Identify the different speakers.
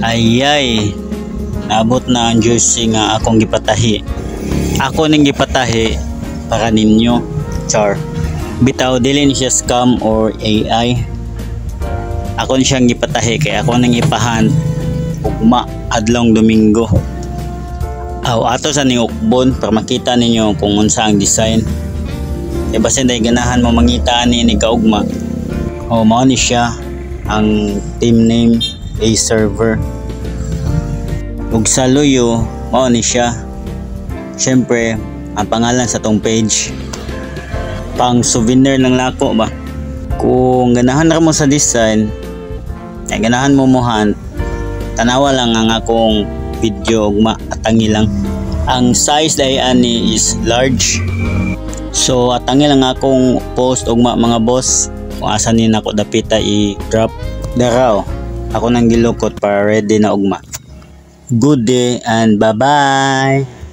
Speaker 1: Ayay, naabot na ang jersey nga akong gipatahi. Ako ning gipatahi para ninyo. Char. Bitaw dili ni siya scam or AI. Ako ni siyang gipatahi kay ako nang ipahan ugma adlong Domingo. Ato sa ning ukbon para makita ninyo kung unsa ang design. E basin day ganahan mo mangita ni kaugma. Mao ni siya ang team name A server. Ug sa loyo mao ni siya. Syempre ang pangalan sa tong page pang souvenir ng lako ba. Kung ganahan ra mo sa design ay ganahan mo mohan, tanawa lang ang akong video ugma atangi lang. Ang size dai ani is large, so atangi lang akong post ugma mga boss kung asa ni nako dapita i-drop daraw. Ako nang gilukot para ready na ugma. Good day and bye bye.